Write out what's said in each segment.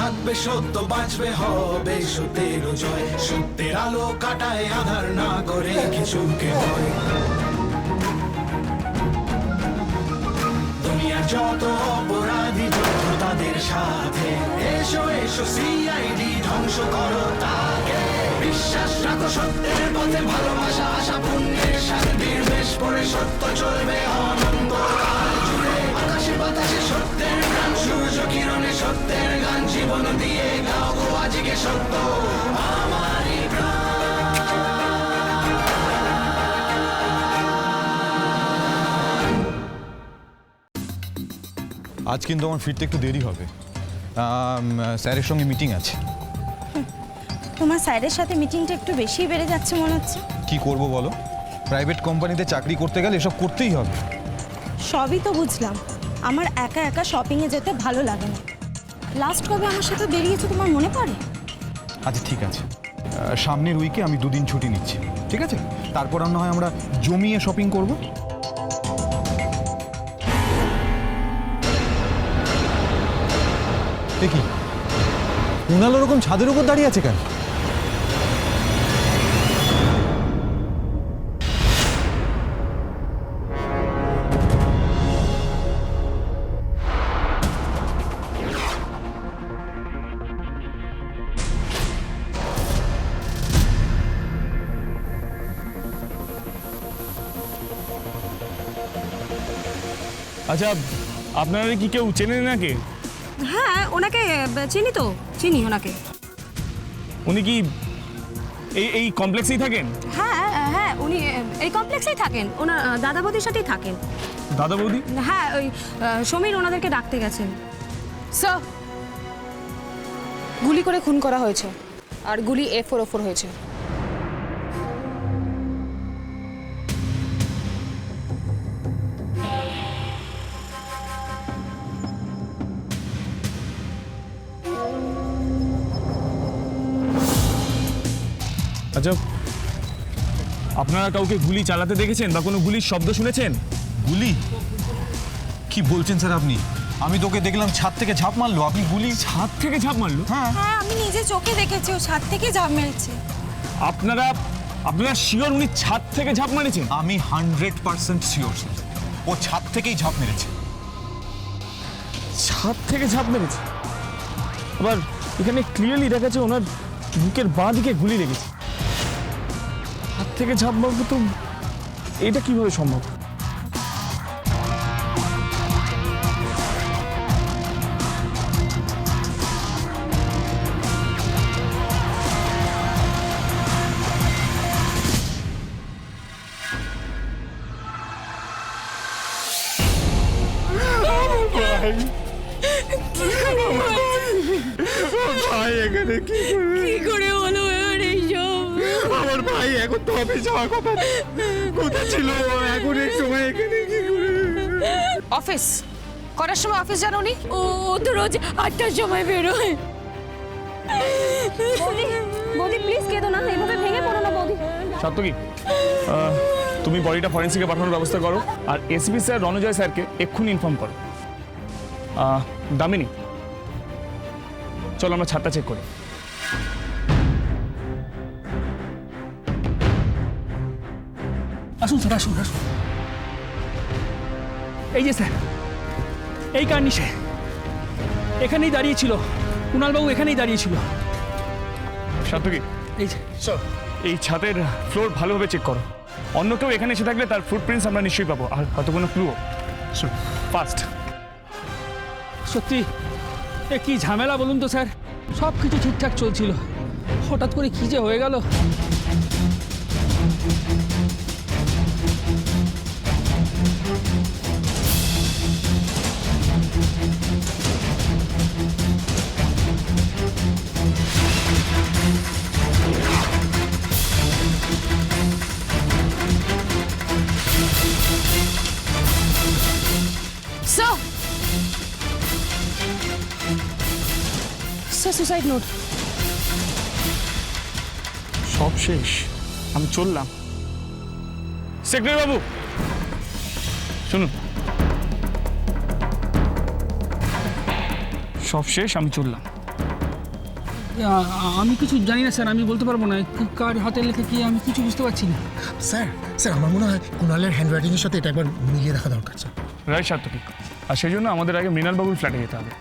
থাকবে সত্য, বাঁচবে হবে সত্যের জয়। সত্যের আলো কাটায় আধার, না করে কিছুকে ভয়। দুনিয়ার যত অপরাধী যত তাদের সাথে, এসো এসো সিআইডি ধ্বংস করো তাকে। বিশ্বাস রাখো সত্যের পথে, ভালোবাসা আশা পুণ্যের সাথে, নির্বেশ করে সত্য চলবে অনন্তকাল জুড়ে। আকাশে বাতাসে সত্যের গান, সূর্য কিরণে সত্যের গান, জীবন দিয়ে গাও গো আজকে সত্য আমারই প্রাণ। আজ কিন্তু আমার ফিরতে একটু দেরি হবে, স্যারের সঙ্গে মিটিং আছে। তোমার স্যারের সাথে মিটিংটা একটু বেশি বেড়ে যাচ্ছে মনে হচ্ছে। কি করব বলো, প্রাইভেট কোম্পানিতে চাকরি করতে গেলে এসব করতেই হবে। সবই তো বুঝলাম, আমার একা একা শপিংয়ে যেতে ভালো লাগে না। লাস্ট কবে আমার সাথে বেরিয়েছো তোমার মনে পড়ে? আচ্ছা ঠিক আছে, সামনের উইকে আমি 2 দিন ছুটি নিচ্ছি, ঠিক আছে? তারপর না হয় আমরা জমিয়ে শপিং করব। দেখি কুণাল ওরকম ছাদের উপর দাঁড়িয়ে আছে কেন? আচ্ছা, আপনারা কি কেউ চেনেন নাকি? হ্যাঁ, ওনাকে চিনি তো, চিনি ওনাকে। উনি কি এই কমপ্লেক্সেই থাকেন? হ্যাঁ হ্যাঁ, উনি এই কমপ্লেক্সেই থাকেন, ওনার দাদা বৌদির সাথেই থাকেন। দাদা বৌদি? হ্যাঁ, ওই সমীর ওনাদেরকে ডাকতে গেছেন। স্যার, গুলি করে খুন করা হয়েছে, আর গুলি A404 হয়েছে। আচ্ছা, আপনারা কাউকে গুলি চালাতে দেখেছেন বা কোনো গুলির শব্দ শুনেছেন? গুলি? কি বলছেন স্যার আপনি? আমি তোকে দেখলাম ছাদ থেকে ঝাঁপ মারলো, আপনি গুলি? ছাদ থেকে ঝাঁপ মারলো? হ্যাঁ। হ্যাঁ, আমি নিজে চোখে দেখেছি ও ছাদ থেকে ঝাঁপ মেরেছে। আপনারা শিওর উনি ছাদ থেকে ঝাঁপ মারেছেন? আমি 100% শিওর স্যার, ও ছাদ থেকেই ঝাঁপ মেরেছে। ছাদ থেকে ঝাঁপ মেরেছে? আবার এখানে ক্লিয়ারলি দেখা যাচ্ছে ওনার বুকের বাঁ দিকে গুলি লেগেছে। ছাদ থেকে ঝাঁপ মারবো তো এটা কিভাবে সম্ভব? ভাই এখানে কি করে হলো এইসব? আমার ভাই এখন তো অফিস যাওয়ার কথা, কোথায় ছিল এখন এই সময় এখানে কি করে? অফিস করার সময় অফিস জানো নি? ও তো রোজ 8টার সময় বেরোয়। বৌদি প্লিজ কেঁদো না, এভাবে ভেঙে পড়ো না বৌদি। সাত্তকী, তুমি বডিটা ফরেন্সিকে পাঠানোর ব্যবস্থা করো, আর এসপি স্যার রণজয় স্যারকে এক্ষুনি ইনফর্ম করো। দামিনী, চলো আমরা ছাদটা চেক করি। আসুন স্যার, আসুন আসুন। এই যে স্যার, এই কার্নিশে এখানেই দাঁড়িয়েছিল, কুণালবাবু এখানেই দাঁড়িয়েছিল। সাত্তকী, এই যে এই ছাদের ফ্লোর ভালোভাবে চেক করো। অন্য কেউ এখানে এসে থাকলে তার ফুটপ্রিন্টস আমরা নিশ্চয়ই পাবো, আর হয়তো কোনো ক্লুও। ফাস্ট। সত্যি এ কি ঝামেলা বলুন তো স্যার, সব কিছু ঠিকঠাক চলছিল, হঠাৎ করে কি যে হয়ে গেল। Sir, sir suicide note. সব শেষ, আমি চললাম। সেক্রেটারি বাবু শুনুন, সব শেষ, আমি চললাম। আমি কিছু জানি না স্যার, আমি বলতে পারবো না কার হাতের লেখা কি, আমি কিছু বুঝতে পারছি না। স্যার স্যার আমার মনে হয় কুণালের হ্যান্ডরাইটিংয়ের সাথে এটা একবার মিলিয়ে দেখা দরকার স্যার। রাইট সার্থকী, আর সেই জন্য আমাদের আগে মৃণালবাবুর ফ্ল্যাটে যেতে হবে।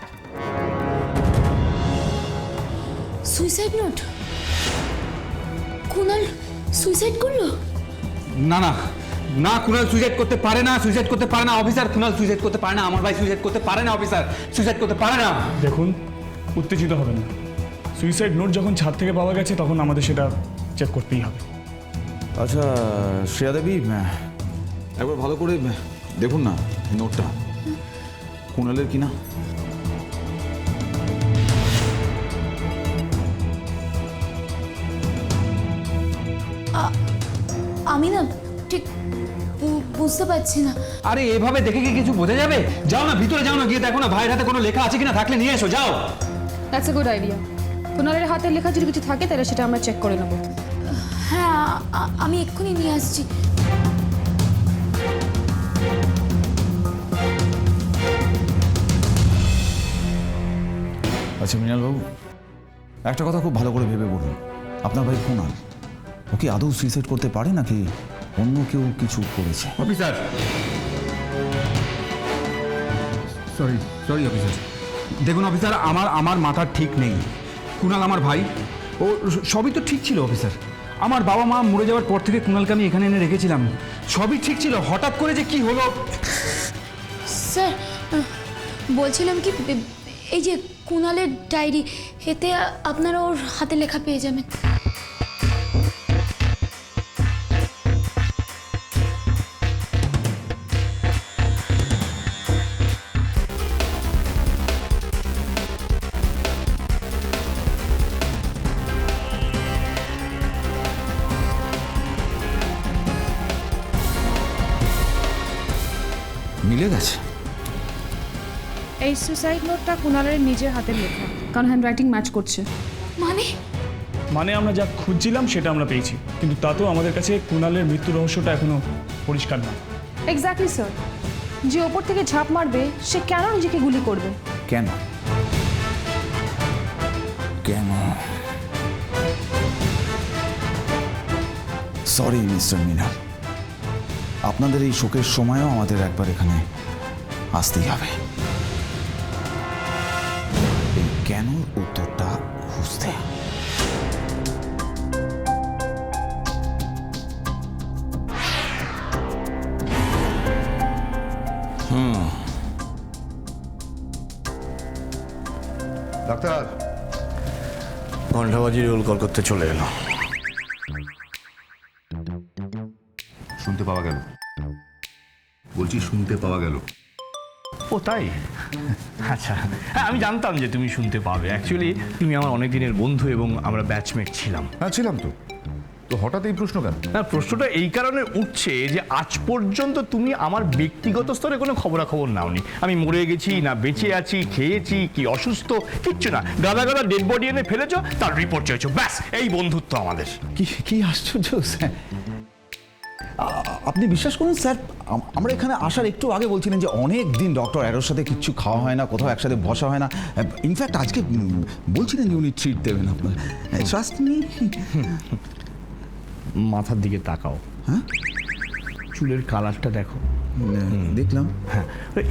Suicide note? কুণাল সুইসাইড করলো? না না না, কুণাল সুইসাইড করতে পারে না, সুইসাইড করতে পারে না অফিসার, কুণাল সুইসাইড করতে পারে না, আমার ভাই সুইসাইড করতে পারে না অফিসার, সুইসাইড করতে পারে না। দেখুন, উত্তেজিত হবেন না। সুইসাইড নোট যখন ছাদ থেকে পাওয়া গেছে তখন আমাদের সেটা চেক করতেই হবে। আচ্ছা শ্রেয়া দেবী, একবার ভালো করে দেখুন না নোটটা কুণালের কিনা। আমি না ঠিক বুঝতে পারছি না। আরে এভাবে দেখে কি কিছু বোঝা যাবে? যাও না ভিতরে, যাও না, গিয়ে দেখো না ভাইয়ের হাতে কোনো লেখা আছে কিনা, থাকলে নিয়ে এসো, যাও। That's a good idea. কুণালের হাতের লেখা যদি কিছু থাকে তাহলে সেটা আমরা চেক করে নেব। হ্যাঁ আমি এক্ষুনি নিয়ে আসছি। আচ্ছা মৃণালবাবু, একটা কথা খুব ভালো করে ভেবে বলুন, আপনার ভাই কুণাল ও কি আদৌ সুইসাইড করতে পারে নাকি অন্য কেউ কিছু করেছে? অফিসার সরি অফিসার, দেখুন অফিসার, আমার মাথা ঠিক নেই। কুণাল আমার ভাই, ও সবই তো ঠিক ছিল অফিসার। আমার বাবা মা মরে যাওয়ার পর থেকে কুণালকে আমি এখানে এনে রেখেছিলাম, সবই ঠিক ছিল। হঠাৎ করে যে কি হলো। স্যার বলছিলাম কি, এই যে কুণালের ডায়েরি, এতে আপনারা ওর হাতে লেখা পেয়ে যাবেন। মিলে গেছে। এই সুইসাইড নোটটা কুণালের নিজের হাতের লেখা, কারণ হ্যান্ডরাইটিং ম্যাচ করছে। মানে আমরা যা খুঁজছিলাম সেটা আমরা পেয়েছি, কিন্তু তাতেও আমাদের কাছে কুণালের মৃত্যু রহস্যটা এখনো পরিষ্কার না। এক্স্যাক্টলি স্যার, যে ওপর থেকে ঝাঁপ মারবে সে কেন নিজেকে গুলি করবে? কেন কেন? সরি মিস্টার মিনাল, আপনাদের এই শোকের সময়ও আমাদের একবার এখানে আসতেই হবে। এই কেন উত্তরটা খুঁজতে। ডাক্তার, ঘণ্টাবাজি রোল কল করতে চলে এলো। শুনতে পাওয়া গেল, বলছি শুনতে পাওয়া গেল। ও তাই? আচ্ছা, হ্যাঁ আমি জানতাম যে তুমি শুনতে পাবে। অ্যাকচুয়ালি তুমি আমার অনেক দিনের বন্ধু এবং আমরা ব্যাচমেট ছিলাম। হ্যাঁ ছিলাম তো, তো হঠাৎ এই প্রশ্ন কেন? হ্যাঁ, প্রশ্নটা এই কারণে উঠছে যে আজ পর্যন্ত তুমি আমার ব্যক্তিগত স্তরে কোনো খবরাখবর নাওনি। আমি মরে গেছি না বেঁচে আছি, খেয়েছি কি অসুস্থ, কিচ্ছু না। গাদা গাদা ডেড বডি এনে ফেলেছো, তার রিপোর্ট চেয়েছো, ব্যাস। এই বন্ধুত্ব আমাদের। কি আশ্চর্য স্যার, আপনি বিশ্বাস করুন স্যার, আমরা এখানে আসার একটু আগে বলছিলেন যে অনেক দিন ডক্টর অ্যারোর সাথে কিচ্ছু খাওয়া হয় না, কোথাও একসাথে বসা হয় না। ইনফ্যাক্ট আজকে বলছিলেন যে উনি ট্রিট দেবেন আপনার। Trust me. মাথার দিকে তাকাও। হ্যাঁ, চুলের কালারটা দেখো। দেখলাম। হ্যাঁ,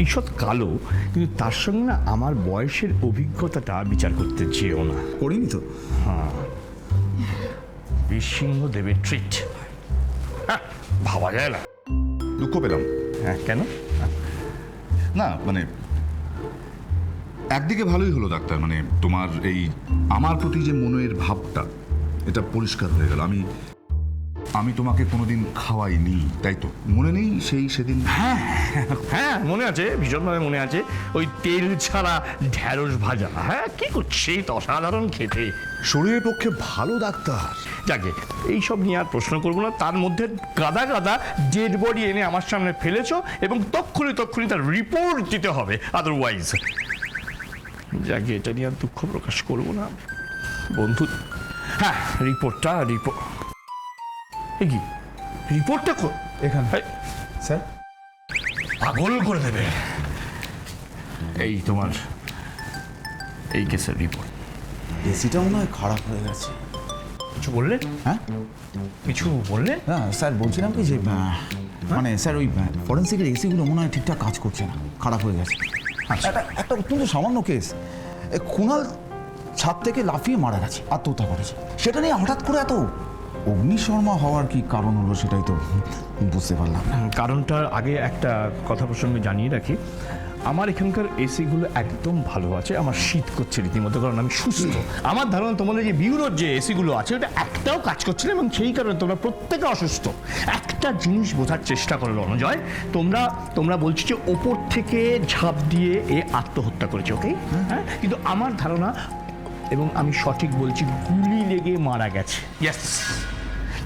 ঈষৎ কালো, কিন্তু তার সঙ্গে না আমার বয়সের অভিজ্ঞতাটা বিচার করতে চেয়েও না। করিনি তো। হ্যাঁ, বীরসিংহদেবের ট্রিট। হ্যাঁ, ভাবা যায় না। দুঃখ পেলাম। হ্যাঁ, কেন? না মানে একদিকে ভালোই হলো ডাক্তার, মানে তোমার এই আমার প্রতি যে মনের ভাবটা, এটা পরিষ্কার হয়ে গেল। আমি তোমাকে কোনোদিন খাওয়াইনি, তাই তো? মনে নেই সেদিন? হ্যাঁ হ্যাঁ, মনে আছে, ভীষণভাবে মনে আছে। ওই তেল ছাড়া ঢ্যাঁড়স ভাজা। হ্যাঁ, কি করছে, তো অসাধারণ খেতে। শরীরের পক্ষে ভালো ডাক্তার। যাকে এইসব নিয়ে আর প্রশ্ন করবো না। তার মধ্যে গাদা গাদা ডেড বডি এনে আমার সামনে ফেলেছো এবং তক্ষুনি তার রিপোর্ট দিতে হবে, আদারওয়াইজ। যাকে এটা নিয়ে আর দুঃখ প্রকাশ করবো না বন্ধু। হ্যাঁ, রিপোর্টটা কি রিপোর্টটা এখানে স্যার পাগল করে দেবে। এই তোমার এই কেসের রিপোর্ট। এসিটা মনে হয় খারাপ হয়ে গেছে। কিছু বললেন? হ্যাঁ কিছু বললেন? না স্যার, বলছিলাম কি যে মানে স্যার ওই ফরেন্সিকের এসিগুলো মনে হয় ঠিকঠাক কাজ করছে না, খারাপ হয়ে গেছে। একটা অত্যন্ত সামান্য কেস, কুণাল ছাদ থেকে লাফিয়ে মারা গেছে, আত্মহত্যা করেছে। সেটা নিয়ে হঠাৎ করে এত অগ্নিশর্মা হওয়ার কি কারণ হলো সেটাই তো বুঝতে পারলাম না। কারণটা আগে একটা কথা প্রসঙ্গে জানিয়ে রাখি, আমার এখানকার এসিগুলো একদম ভালো আছে, আমার শীত করছে রীতিমতো, কারণ আমি সুস্থ। আমার ধারণা তোমাদের যে বিউরোর যে এসিগুলো আছে ওটা একটাও কাজ করছে না, এবং সেই কারণে তোমরা প্রত্যেকে অসুস্থ। একটা জিনিস বোঝার চেষ্টা করো রণজয়, তোমরা বলছো যে ওপর থেকে ঝাঁপ দিয়ে এ আত্মহত্যা করেছে, ওকে? হ্যাঁ, কিন্তু আমার ধারণা, এবং আমি সঠিক বলছি, গুলি লেগে মারা গেছে। ইয়েস,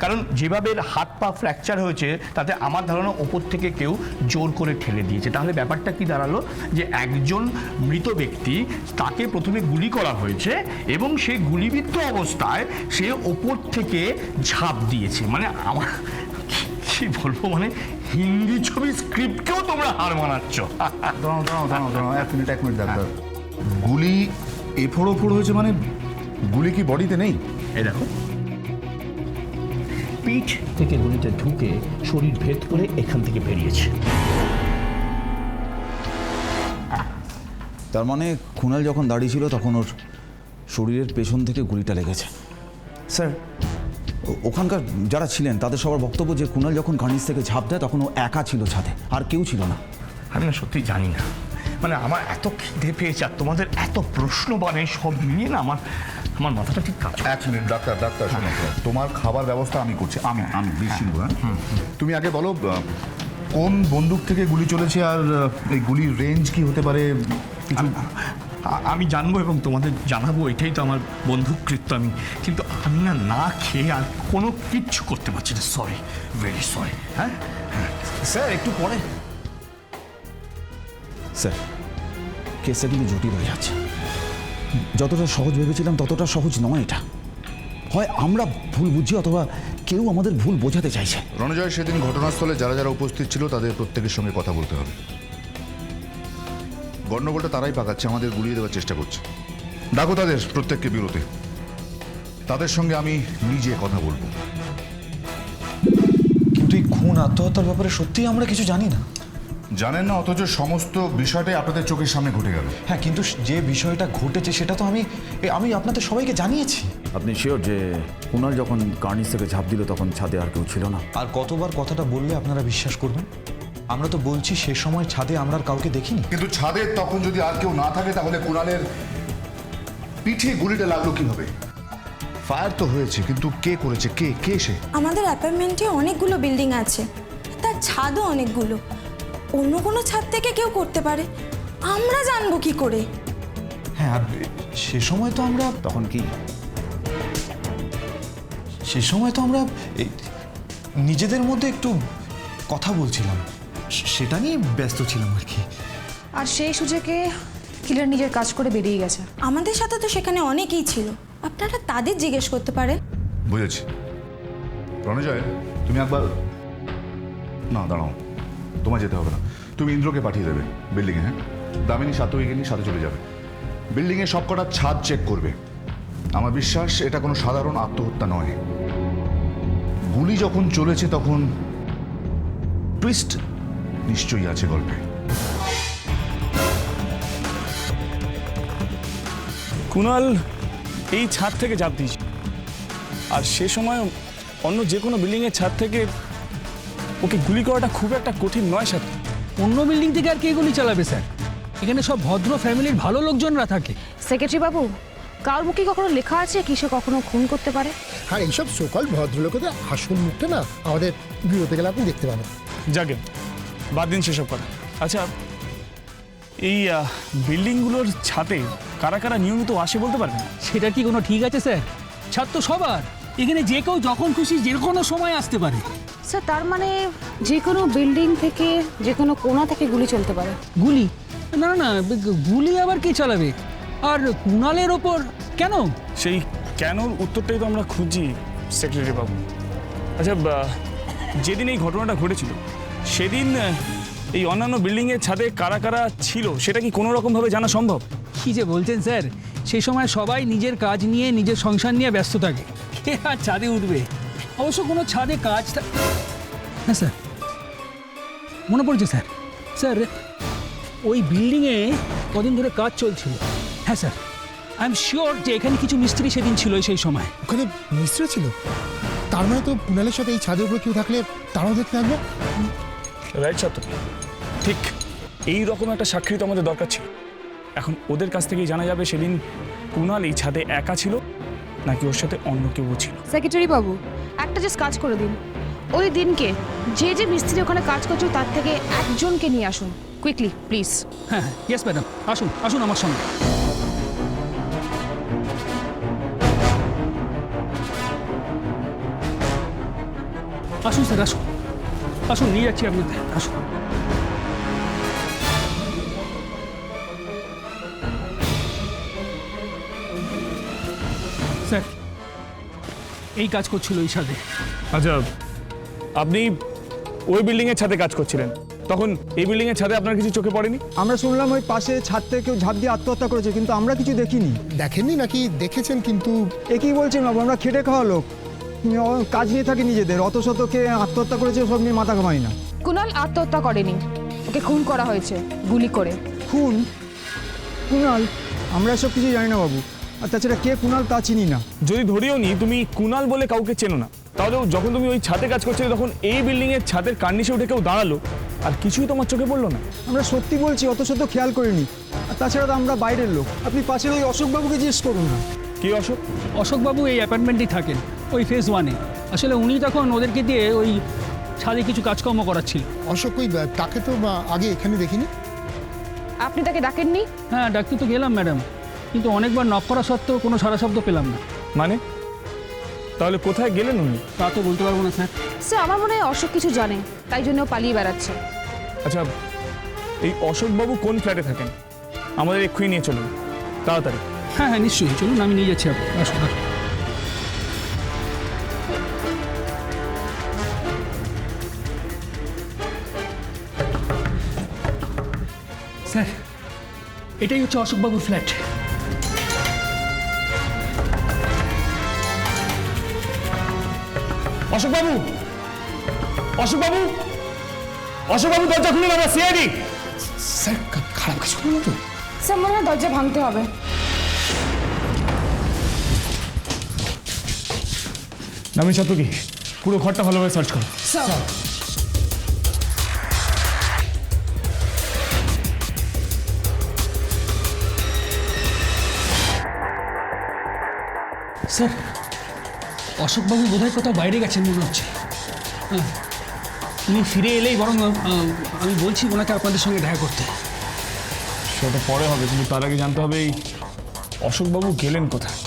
কারণ যেভাবে হাত পা ফ্র্যাকচার হয়েছে তাতে আমার ধারণা ওপর থেকে কেউ জোর করে ঠেলে দিয়েছে। তাহলে ব্যাপারটা কি দাঁড়ালো যে একজন মৃত ব্যক্তি, তাকে প্রথমে গুলি করা হয়েছে এবং সেই গুলিবিদ্ধ অবস্থায় সে ওপর থেকে ঝাঁপ দিয়েছে। মানে আমার কি বলবো, মানে হিন্দি ছবি স্ক্রিপ্টকেও তোমরা হার মানাচ্ছ। দাঁড়াও, এক মিনিট ডাক্তার। গুলি এফোড় ওফোড় হয়েছে মানে গুলি কি বডিতে নেই? এই দেখো, পিঠ থেকে গুলিটা ঢুকে শরীর ভেদ করে এখান থেকে বেরিয়েছে। তার মানে কুণাল যখন দাঁড়িয়ে ছিল তখন ওর শরীরের পেছন থেকে গুলিটা লেগেছে। স্যার, ওখানকার যারা ছিলেন তাদের সবার বক্তব্য যে কুণাল যখন কার্নিস থেকে ঝাঁপ দেয় তখন ও একা ছিল ছাদে, আর কেউ ছিল না। আমি না সত্যি জানি না, মানে আমার এত খিদে পেয়েছে আর তোমাদের এত প্রশ্ন, মানে সব মিলিয়ে না আমার মাথাটা ঠিক কাজ। এক মিনিট ডাক্তার শোনো, তোমার খাবার ব্যবস্থা আমি করছি, আমি বীরসিংহ। তুমি আগে বলো কোন বন্দুক থেকে গুলি চলেছে আর এই গুলির রেঞ্জ কি হতে পারে? আমি জানবো এবং তোমাদের জানাবো, এটাই তো আমার বন্ধুকৃত্য। কিন্তু আমি না খেয়ে আর কোনো কিচ্ছু করতে পারছি না। Sorry, very sorry. হ্যাঁ স্যার, একটু পরে। স্যার, কেসটা কিন্তু জটিল হয়ে যাচ্ছে। যতটা সহজ ভেবেছিলাম ততটা সহজ নয় এটা। হয় আমরা ভুল বুঝছি অথবা কেউ আমাদের ভুল বোঝাতে চাইছে। রণজয়, সেদিন ঘটনাস্থলে যারা যারা উপস্থিত ছিল তাদের প্রত্যেকের সঙ্গে কথা বলতে হবে। গণ্ডগোলটা তারাই পাকাচ্ছে, আমাদের গুলিয়ে দেওয়ার চেষ্টা করছে। ডাকো তাদের প্রত্যেককে বিরতে, তাদের সঙ্গে আমি নিজে কথা বলবো। কিন্তু এই খুন আত্মহত্যার ব্যাপারে সত্যিই আমরা কিছু জানি না। জানেন না, অথচ সমস্ত বিষয়টাই আপনাদের চোখের সামনে ঘটে গেল। হ্যাঁ, কিন্তু যে বিষয়টা ঘটেছে সেটা তো আমি আপনাদের সবাইকে জানিয়েছি। আপনি শিওর যে কুণাল যখন কার্নিস থেকে ঝাঁপ দিল তখন ছাদে আর কেউ ছিল না? আর কতবার কথাটা বললে আপনারা বিশ্বাস করবেন? আমরা তো বলছি সে সময় ছাদে আমরা আর কাউকে দেখিনি। কিন্তু ছাদে তখন যদি আর কেউ না থাকে তাহলে কুণালের পিঠে গুলিটা লাগলো কিভাবে? ফায়ার তো হয়েছে, কিন্তু কে করেছে? কে সে? আমাদের অ্যাপার্টমেন্টে অনেকগুলো বিল্ডিং আছে, তার ছাদও অনেকগুলো। অন্য কোনো ছাদ থেকে কেউ করতে পারে, আমরা জানবো কি করে? হ্যাঁ, আর সে সময় তো আমরা নিজেদের মধ্যে একটু কথা বলছিলাম, সেটা নিয়ে ব্যস্ত ছিলাম আর কি। আর সেই সুযোগে কিলার নিজের কাজ করে বেরিয়ে গেছে। আমাদের সাথে তো সেখানে অনেকেই ছিল, আপনারা তাদের জিজ্ঞেস করতে পারেন। বুঝেছি। রণজয়, তুমি একবার না দাঁড়াও, তোমায় যেতে হবে না, তুমি ইন্দ্রকে পাঠিয়ে দেবে বিল্ডিংয়ে। হ্যাঁ, দামিনী সাতোইকে নিয়ে সাথে চলে যাবে। বিল্ডিংয়ে সব কটা ছাদ চেক করবে। আমার বিশ্বাস এটা কোনো সাধারণ আত্মহত্যা নয়। গুলি যখন চলেছে তখন টুইস্ট নিশ্চয়ই আছে গল্পে। কুণাল এই ছাদ থেকে ঝাঁপ দিয়েছে, আর সে সময় অন্য যে কোনো বিল্ডিংয়ের ছাদ থেকে ওকে গুলি করাটা খুব একটা কঠিন নয়। স্যার, অন্য বিল্ডিং থেকে আর কে গুলি চালাবে স্যার? এখানে সব ভদ্র ফ্যামিলির ভালো লোকজনরা থাকে। সেক্রেটারি বাবু, কার মুখে কখনো লেখা আছে কি সে কখনো খুন করতে পারে? আর এইসব সকল ভদ্রলোকেদের আসল মুখটা না আমাদের বিরতে গেলে আপনি দেখতে পাবেন। যাকে বাদ দিন সেসব কথা। আচ্ছা, এই বিল্ডিংগুলোর ছাদে কারা কারা নিয়মিত আসে বলতে পারবেন? সেটা কি কোনো ঠিক আছে স্যার? ছাদ তো সবার, এখানে যে কেউ যখন খুশি যে কোনো সময় আসতে পারে। স্যার, তার মানে যে কোনো বিল্ডিং থেকে যে কোনো কোণা থেকে গুলি চলতে পারে? গুলি? না না, গুলি আবার কে চালাবে? আর কুণালের ওপর কেন? সেই কেনর উত্তরটাই তো আমরা খুঁজছি সেক্রেটারি বাবু। আচ্ছা, যেদিন এই ঘটনাটা ঘটেছিল সেদিন এই অন্যান্য বিল্ডিংয়ের ছাদে কারা কারা ছিল সেটা কি কোনো রকমভাবে জানা সম্ভব? কি যে বলছেন স্যার, সেই সময় সবাই নিজের কাজ নিয়ে নিজের সংসার নিয়ে ব্যস্ত থাকে। কে আর ছাদে উঠবে? অবশ্য কোনো ছাদে কাজ হ্যাঁ স্যার, মনে পড়ছে স্যার। স্যার ওই বিল্ডিংয়ে কদিন ধরে কাজ চলছিল। হ্যাঁ স্যার, আই এম শিওর যে এখানে কিছু মিস্ত্রি সেদিন ছিল সেই সময়। ওখানে মিস্ত্রি ছিল? তার মানে তো কুণালের সাথে এই ছাদের উপরে কেউ থাকলে তারাও দেখতে আসবে। রাইট সত্যি, ঠিক এই রকম একটা সাক্ষী তো আমাদের দরকার ছিল। এখন ওদের কাছ থেকেই জানা যাবে সেদিন কুণাল এই ছাদে একা ছিল নাকি ওর সাথে অন্য কেউ ছিল। সেক্রেটারি বাবু, একটা জাস্ট কাজ করে দিন। ওই দিনকে যে মিস্ত্রি ওখানে কাজ করছিল তার থেকে একজনকে নিয়ে আসুন কুইকলি প্লিজ। হ্যাঁ হ্যাঁ, ইয়েস ম্যাডাম, আসুন আসুন আমার সঙ্গে। আসুন স্যার, আসুন আসুন, নিয়ে যাচ্ছি আপনাদের, আসুন। স্যার এই কাজ করছিল এই ছাদে। আচ্ছা, আপনি ওই বিল্ডিংয়ের ছাদে কাজ করছিলেন, তখন এই বিল্ডিংয়ের ছাদে আপনার কিছু চোখে পড়েনি? আমরা শুনলাম ওই পাশে ছাদ থেকে কেউ ঝাঁপ দিয়ে আত্মহত্যা করেছে, কিন্তু আমরা কিছু দেখিনি। দেখেননি নাকি দেখেছেন? কিন্তু এ কি বলছেন বাবু, আমরা খেটে খাওয়া লোক, কাজ নিয়ে থাকি নিজেদের, অত শতকে আত্মহত্যা করেছে সব নিয়ে মাথা ঘামাই না। কুণাল আত্মহত্যা করেনি, ওকে খুন করা হয়েছে গুলি করে। খুন? কুণাল? আমরা এসব কিছু জানি না বাবু, আর তাছাড়া কে কুণাল তা চিনি না। যদি ধরিও নি তুমি কুণাল বলে কাউকে চেনো না, তাহলেও যখন তুমি ওই ছাদে কাজ করছিলে তখন এই বিল্ডিংয়ের ছাদের কার্নিশে উঠে কেউ দাঁড়ালো আর কিছুই তোমার চোখে পড়লো না? আমরা সত্যি বলছি, অত শত খেয়াল করিনি, আর তাছাড়া তো আমরা বাইরের লোক। আপনি পাশের ওই অশোকবাবুকে জিজ্ঞেস করুন না। কে অশোক? অশোকবাবু এই অ্যাপার্টমেন্টেই থাকেন, ওই ফেজ 1-এ। আসলে উনি তখন ওদেরকে দিয়ে ওই ছাদে কিছু কাজকর্ম করাচ্ছিল। অশোক ওই তাকে তো আগে এখানে দেখিনি। আপনি তাকে ডাকেননি? হ্যাঁ ডাকতে তো গেলাম ম্যাডাম, কিন্তু অনেকবার নক করা সত্ত্বেও কোনো সারা শব্দ পেলাম না। মানে তাহলে কোথায় গেলেন উনি? তা তো বলতে পারবো না স্যার। স্যার আমার মনে হয় অশোক কিছু জানে, তাই জন্য ও পালিয়ে বেড়াচ্ছে। আচ্ছা, এই অশোকবাবু কোন ফ্ল্যাটে থাকেন? আমাদের এক্ষুনি নিয়ে চলুন, তাড়াতাড়ি। হ্যাঁ হ্যাঁ নিশ্চয়ই, চলুন আমি নিয়ে যাচ্ছি আপনাকে, আসুন আসুন। স্যার এটাই হচ্ছে অশোকবাবুর ফ্ল্যাট। অশোকবাবু, অশোকবাবু, অশোকবাবু দরজা খুলুন, আমরা সিআইডি। স্যার খারাপ কিছু করলো তো? স্যার মনে হয় দরজা ভাঙতে হবে। নামি ছাত্রী, পুরো ঘরটা ভালোভাবে সার্চ করো। স্যার অশোকবাবু বোধহয় কোথাও বাইরে গেছেন মনে হচ্ছে। হ্যাঁ, উনি ফিরে এলেই বরং আমি বলছি ওনাকে আপনাদের সঙ্গে দেখা করতে। সেটা পরে হবে, কিন্তু তার আগে জানতে হবে এই অশোকবাবু গেলেন কোথায়।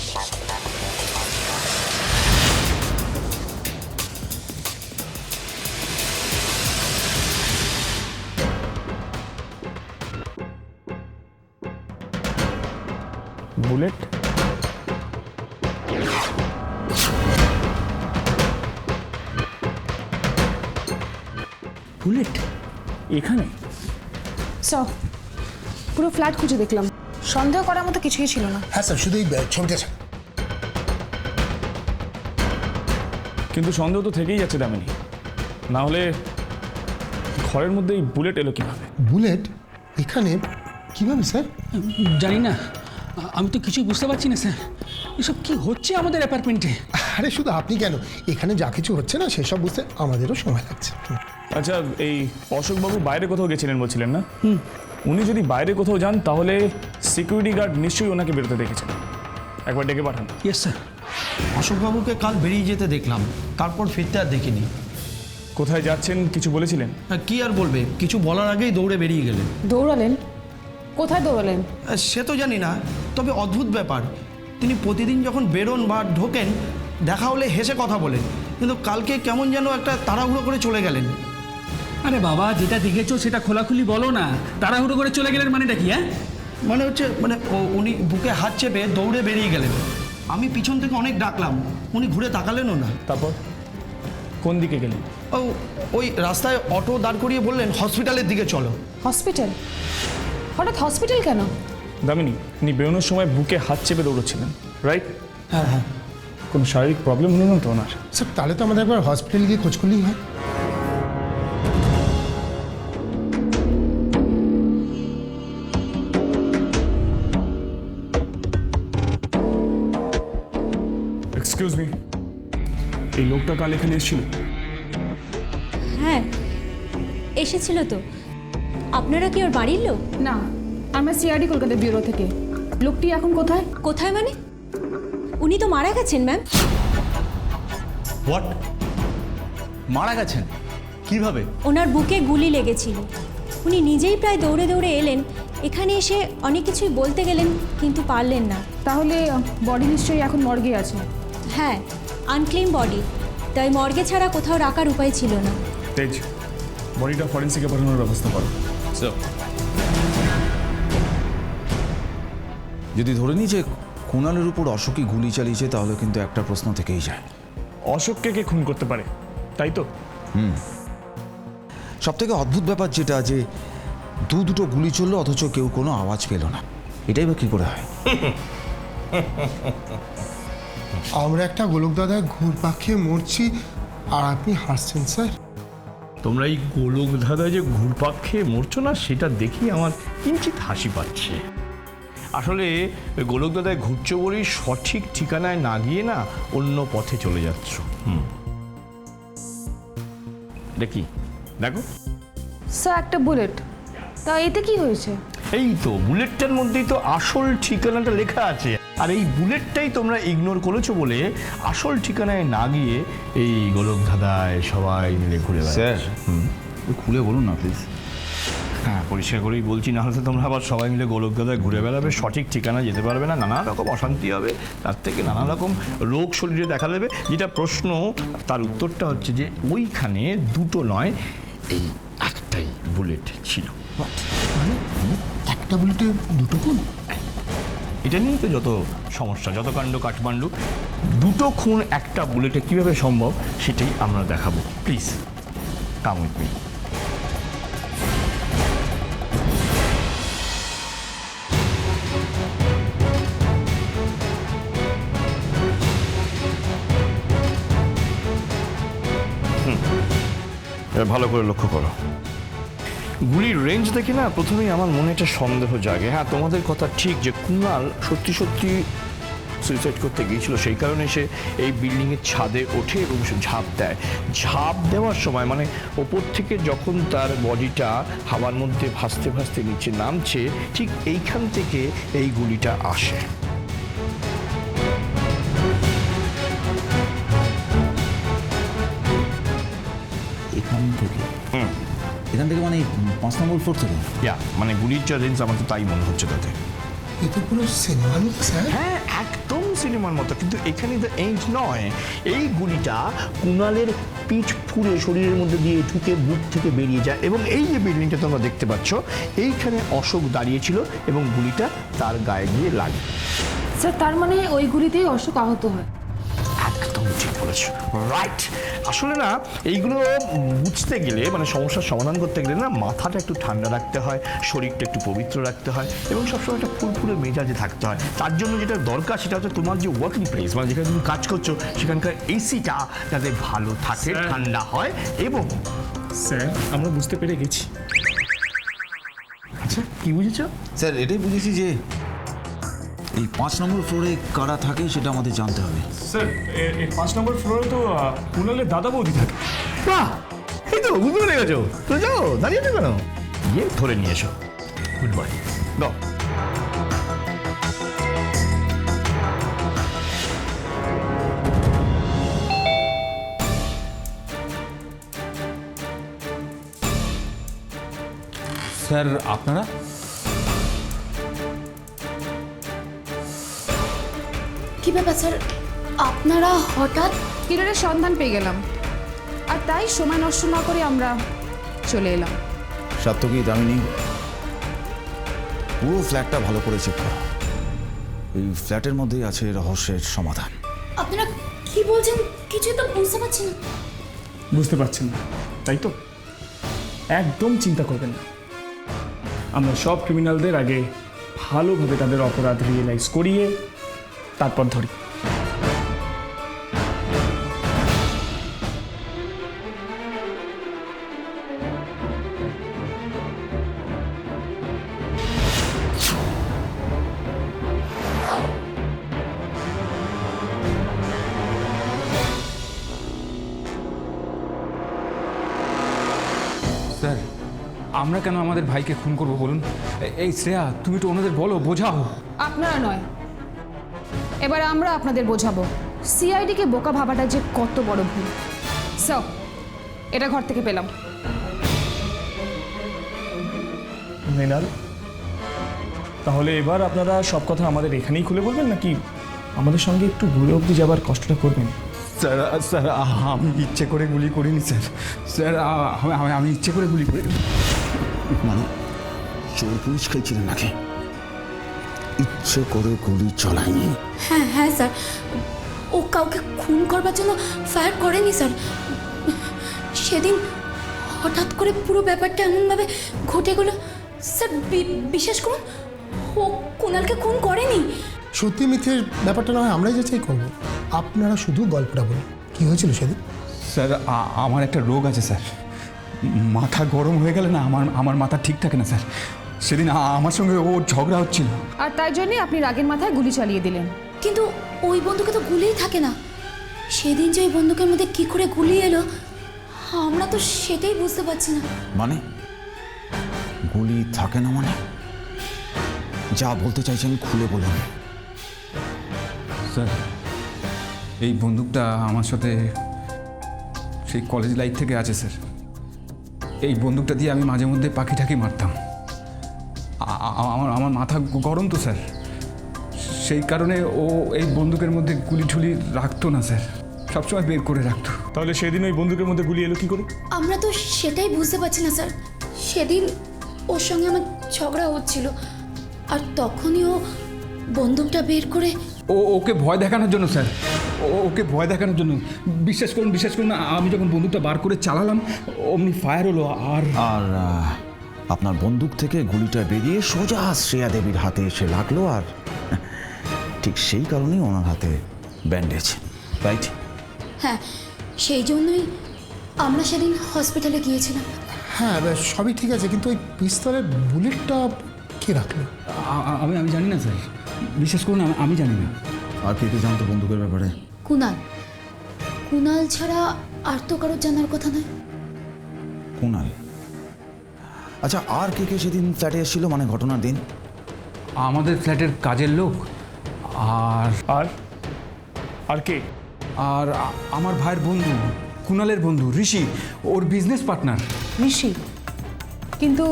বুলেট? বুলেট এখানে? স্যার পুরো ফ্ল্যাট খুঁজে দেখলাম, সন্দেহ করার মতো কিছুই ছিল না। হ্যাঁ স্যার, শুধু এই ছবিটা স্যার। কিন্তু সন্দেহ তো থেকেই যাচ্ছে দামিনী, না হলে ঘরের মধ্যে এই বুলেট এলো কিভাবে? বুলেট এখানে কিভাবে স্যার? জানি না, আমি তো কিছুই বুঝতে পারছি না স্যার, এসব কি হচ্ছে আমাদের অ্যাপার্টমেন্টে? আরে শুধু আপনি কেন, এখানে যা কিছু হচ্ছে না সেসব বুঝতে আমাদেরও সময় লাগছে। আচ্ছা, এই অশোকবাবু বাইরে কোথাও গেছিলেন বলছিলেন না? উনি যদি বাইরে কোথাও যান তাহলে সিকিউরিটি গার্ড নিশ্চয়ই ওনাকে বেরোতে দেখেছেন, একবার ডেকে পাঠান। Yes sir. অশোকবাবুকে কাল বেরিয়ে যেতে দেখলাম, তারপর ফিরতে আর দেখিনি। কোথায় যাচ্ছেন কিছু বলেছিলেন? কি আর বলবে, কিছু বলার আগেই দৌড়ে বেরিয়ে গেলেন। দৌড়ালেন? কোথায় দৌড়ালেন? সে তো জানি না, তবে অদ্ভুত ব্যাপার, তিনি প্রতিদিন যখন বেরোন বা ঢোকেন দেখা হলে হেসে কথা বলেন, কিন্তু কালকে কেমন যেন একটা তাড়াহুড়ো করে চলে গেলেন। আরে বাবা, যেটা দেখেছো সেটা খোলাখুলি বলো না, তাড়াহুড়ো করে চলে গেলেন মানেটা কি? হ্যাঁ মানে হচ্ছে উনি বুকে হাত চেপে দৌড়ে বেরিয়ে গেলেন, আমি পিছন থেকে অনেক ডাকলাম, উনি ঘুরে তাকালেনও না। তারপর কোন দিকে গেলেন? ওই রাস্তায় অটো দাঁড় করিয়ে বললেন হসপিটালের দিকে চলো। হসপিটাল? হঠাৎ হসপিটাল কেন? দামিনী, উনি বেরোনোর সময় বুকে হাত চেপে দৌড়চ্ছিলেন, রাইট? হ্যাঁ হ্যাঁ কোনো শারীরিক প্রবলেম হলো না তো ওনার? স্যার তাহলে তো আমাদের একবার হসপিটালে গিয়ে খোঁজ করলেই হয়। এক্সকিউজ মি, এই লোকটা কাল এখানে এসেছিল? হ্যাঁ এসেছিল তো। আপনারা কি ওর বাড়ির লোক? না, আমরা সিআরডি কলকাতা ব্যুরো থেকে। লোকটি এখন কোথায়? কোথায় মানে? উনি তো মারা গেছেন ম্যাম। হোয়াট? মারা গেছেন কিভাবে? ওনার বুকে গুলি লেগেছিল। উনি নিজেই প্রায় দৌড়ে দৌড়ে এলেন, এখানে এসে অনেক কিছুই বলতে গেলেন কিন্তু পারলেন না। তাহলে বডি নিশ্চয়ই এখন মর্গে আছে। হ্যাঁ, আনক্লেম বডি, তাই মর্গে ছাড়া কোথাও রাখার উপায় ছিল না। তেজ, বডিটা ফরেন্সিকে পাঠানোর ব্যবস্থা করো। যদি ধরে নিই যে কুণালের উপর অশোকই গুলি চালিয়েছে, তাহলে কিন্তু একটা প্রশ্ন থেকেই যায়। অশোককে কে খুন করতে পারে, তাই তো? সব থেকে অদ্ভুত ব্যাপার যেটা, যে দুটো গুলি চললো অথচ কেউ কোনো আওয়াজ পেল না। এটাই বা কী করে হয়? আমরা একটা গোলক দাদা ঘুরপাক খেয়ে মরছি আর আপনি হাসছেন স্যার। তোমরা এই গোলক ধাঁধায় যে ঘুরপাক খেয়ে মরছো না, সেটা দেখি আমার কিঞ্চিত হাসি পাচ্ছে। আসলে ওই গোলক দাদায় ঘুরছো বলেই সঠিক ঠিকানায় না গিয়ে না অন্য পথে চলে যাচ্ছ। দেখি, দেখো স্যার একটা বুলেট, তা এতে কি হয়েছে? এই তো বুলেটটার মধ্যেই তো আসল ঠিকানাটা লেখা আছে। আর এই বুলেটটাই তোমরা ইগনোর করেছো বলে আসল ঠিকানায় না গিয়ে এই গোলক ধাঁধায় সবাই মিলে ঘুরে স্যার বেড়াচ্ছ। খুলে বলুন না প্লিজ। হ্যাঁ, পরিষ্কার করেই বলছি, না হলে তোমরা আবার সবাই মিলে গোলক দাদায় ঘুরে বেড়াবে, সঠিক ঠিকানা যেতে পারবে না, নানা রকম অশান্তি হবে, তার থেকে নানা রকম রোগ শরীরে দেখা দেবে। যেটা প্রশ্ন, তার উত্তরটা হচ্ছে যে ওইখানে দুটো নয়, এই একটাই বুলেট ছিল। একটা বুলেটে দুটো খুন? এটা নিয়েই তো যত সমস্যা, যত কাণ্ড কাঠমান্ডু। দুটো খুন একটা বুলেটে কীভাবে সম্ভব সেটাই আমরা দেখাবো। Please come with me. ভালো করে লক্ষ্য করো, গুলির রেঞ্জ দেখে না প্রথমেই আমার মনে একটা সন্দেহ জাগে। হ্যাঁ, তোমাদের কথা ঠিক যে কুণাল সত্যি সত্যি সুইসাইড করতে গিয়েছিল, সেই কারণে সে এই বিল্ডিংয়ের ছাদে ওঠে এবং সে ঝাঁপ দেয়। ঝাঁপ দেওয়ার সময় মানে ওপর থেকে যখন তার বডিটা হাওয়ার মধ্যে ভাসতে ভাসতে নিচে নামছে, ঠিক এইখান থেকে এই গুলিটা আসে। এখান থেকে মানে 5 নম্বর ফ্লোর থেকে? মানে গুলির যা রেঞ্জ, আমার তো তাই মনে হচ্ছে তাতে। এ তো পুরো সিনেমার মতো স্যার। হ্যাঁ, একদম সিনেমার মতো। কিন্তু এখানে দ্য এন্ড নয়, এই গুলিটা কুণালের পিঠ ফুঁড়ে শরীরের মধ্যে দিয়ে ঢুকে বুক থেকে বেরিয়ে যায়। এবং এই যে বিল্ডিংটা তোমরা দেখতে পাচ্ছ, এইখানে অশোক দাঁড়িয়েছিল এবং গুলিটা তার গায়ে গিয়ে লাগে। স্যার তার মানে ওই গুলিতেই অশোক আহত হয়? একদম ঠিক বলেছো, রাইট। আসলে না এইগুলো বুঝতে গেলে, মানে সমস্যার সমাধান করতে গেলে না, মাথাটা একটু ঠান্ডা রাখতে হয়, শরীরটা একটু পবিত্র রাখতে হয় এবং সবসময় একটা ফুলফুলে মেজাজে থাকতে হয়। তার জন্য যেটা দরকার সেটা হচ্ছে তোমার যে ওয়ার্কিং প্লেস, মানে যেখানে তুমি কাজ করছো, সেখানকার এসিটা যাতে ভালো থাকে, ঠান্ডা হয়। এবং স্যার আমরা বুঝতে পেরে গেছি। আচ্ছা, কি বুঝেছো? স্যার এটাই বুঝেছি যে এই 5 নম্বর ফ্লোরে কারা থাকে সেটা আমাদের জানতে হবে। স্যার এই 5 নম্বর ফ্লোরে তো কুণালের দাদা বৌদি থাকে। বাহ, এই তো বুঝতে পেরে গেছো তো। যাও, দাঁড়িয়ে কেন, গিয়ে ধরে নিয়ে এসো। গুড বাই, গো। স্যার আপনারা? কি ব্যাপার স্যার, আপনারা হঠাৎ? কিরণের সন্ধান পেয়ে গেলাম, আর তাই সময় নষ্ট না করে আমরা চলে এলাম। সাত্তকী, দামিনী, পুরো ফ্ল্যাটটা ভালো করে চেক করো। এই ফ্ল্যাটের মধ্যেই আছে রহস্যের সমাধান। আপনারা কি বলছেন? কিছুই তো বুঝতে পারছি না। বুঝতে পারছেন না, তাই তো? একদম চিন্তা করবেন না, আমরা সব ক্রিমিনালদের আগে ভালোভাবে তাদের অপরাধ রিয়েলাইজ করিয়ে তারপর ধরি। স্যার আমরা কেন আমাদের ভাইকে খুন করবো বলুন? এই শ্রেয়া, তুমি তো ওনাদের বলো, বোঝাও। আপনারা নয়, এবার আমরা আপনাদের বোঝাবো সিআইডিকে বোকা ভাবাটা যে কত বড় ভুল। সো এটা ঘর থেকে পেলাম। মৃণাল, তাহলে এবার আপনারা সব কথা আমাদের এখানেই খুলে বলবেন, নাকি আমাদের সঙ্গে একটু দূরে অবধি যাবার কষ্টটা করবেন? স্যার স্যার আমি ইচ্ছে করে গুলি করিনি স্যার। স্যার আমি ইচ্ছে করে গুলি করিনি। মানে চোর পুলিশ খেলছিলেন নাকি? ইচ্ছে করে গুলি চালায়নি? হ্যাঁ হ্যাঁ স্যার, ও কাউকে খুন করবার জন্য ফায়ার করেনি স্যার। সেদিন হঠাৎ করে পুরো ব্যাপারটা এমনভাবে ঘটে গেল স্যার, বিশ্বাস করুন ও কুণালকে খুন করেনি। সত্যি মিথ্যের ব্যাপারটা না হয় আমরাই যাচাই করবো, আপনারা শুধু গল্পটা বলুন কী হয়েছিল সেদিন। স্যার আমার একটা রোগ আছে স্যার, মাথা গরম হয়ে গেলে না আমার মাথা ঠিক থাকে না স্যার। সেদিন আমার সঙ্গে ও ঝগড়া হচ্ছিল, আর তাই জন্যই আপনি রাগের মাথায় গুলি চালিয়ে দিলেন। কিন্তু ওই বন্দুকে তো গুলিই থাকে না। সেদিন যে ওই বন্দুকের মধ্যে কী করে গুলি এলো আমরা তো সেটাই বুঝতে পারছি না। মানে গুলি থাকে না মানে? যা বলতে চাইছেন খুলে বলুন। স্যার এই বন্দুকটা আমার সাথে সেই কলেজ লাইফ থেকে আছে স্যার। এই বন্দুকটা দিয়ে আমি মাঝে মধ্যে পাখি ঠাকি মারতাম। আমার মাথা গরম তো স্যার, সেই কারণে ও এই বন্দুকের মধ্যে গুলি ঠুলি রাখতো না স্যার, সবসময় বের করে রাখতো। তাহলে সেদিন ওই বন্দুকের মধ্যে গুলি এলো কি করে? আমরা তো সেটাই বুঝতে পারছি না স্যার। সেদিন ওর সঙ্গে আমার ঝগড়া হচ্ছিল, আর তখনই ও বন্দুকটা বের করে ওকে ভয় দেখানোর জন্য স্যার, ওকে ভয় দেখানোর জন্য। বিশ্বাস করুন আমি যখন বন্দুকটা বার করে চালালাম অমনি ফায়ার হলো। আর আপনার বন্দুক থেকে গুলিটা বেরিয়ে সোজা শ্রেয়া দেবীর হাতে এসে লাগলো, আর ঠিক সেই কারণেই ওনার হাতে ব্যান্ডেজ, রাইট? হ্যাঁ, সেই জন্যই আমরা সেদিন হসপিটালে গিয়েছিলাম। হ্যাঁ সবই ঠিক আছে, কিন্তু ওই পিস্তলের বুলেটটা কে রাখলো? আমি জানি না স্যার, বিশ্বাস করুন আমি জানি না। আর কে জানতো বন্দুকের ব্যাপারে? কুণাল ছাড়া আর তো কারোর জানার কথা নয়। কুণাল? আচ্ছা, আর কে সেদিন ফ্ল্যাটে এসেছিল, মানে ঘটনার দিন? আমাদের ফ্ল্যাটের কাজের লোক, আর কে? আর আমার ভাইয়ের বন্ধু, কুণালের বন্ধু ঋষি, ওর বিজনেস পার্টনার। ঋষি? কিন্তু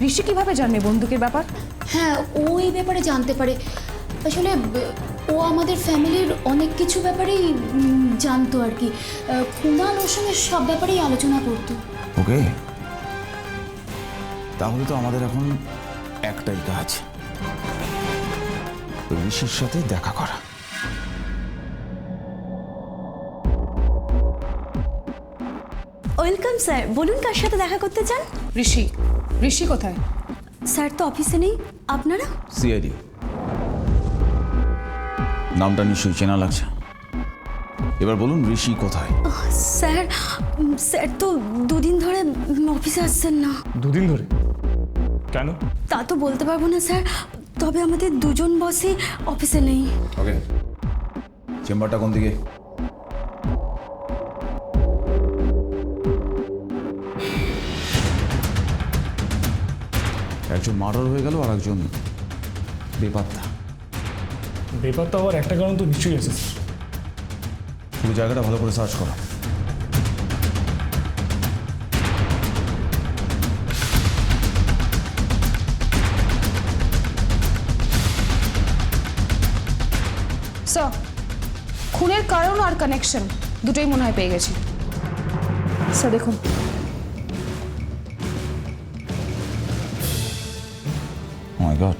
ঋষি কিভাবে জানবে বন্দুকের ব্যাপার? হ্যাঁ, ও এই ব্যাপারে জানতে পারে। আসলে ও আমাদের ফ্যামিলির অনেক কিছু ব্যাপারেই জানতো আর কি। কুণাল ওর সঙ্গে সব ব্যাপারেই আলোচনা করতো। ওকে, তাহলে তো আমাদের এখন একটাই কাজ, ঋষির সাথে দেখা করা। ওয়েলকাম স্যার, বলুন কার সাথে দেখা করতে চান? ঋষি কোথায়? স্যার তো অফিসে নেই। আপনারা? সিআইডি। নামটা নিশ্চয়ই চেনা লাগছে। এবার বলুন ঋষি কোথায়? স্যার তো দুদিন ধরে অফিসে আসছেন না। দুদিন ধরে? কেন? তা তো বলতে পারবো না স্যার, তবে আমাদের দুজন বসই অফিসে নেই। ওকে, চেম্বারটা কোন দিকে? একজন মার্ডার হয়ে গেল আর একজন বেপাত্তা। বেপাত্তা হওয়ার একটা কারণ তো নিশ্চয়ই আছে। পুরো জায়গাটা ভালো করে সার্চ করো। স্যার, খুনের কারণ আর কানেকশন দুটোই মনে হয় পেয়ে গেছি। স্যার দেখুন, ও মাই গড,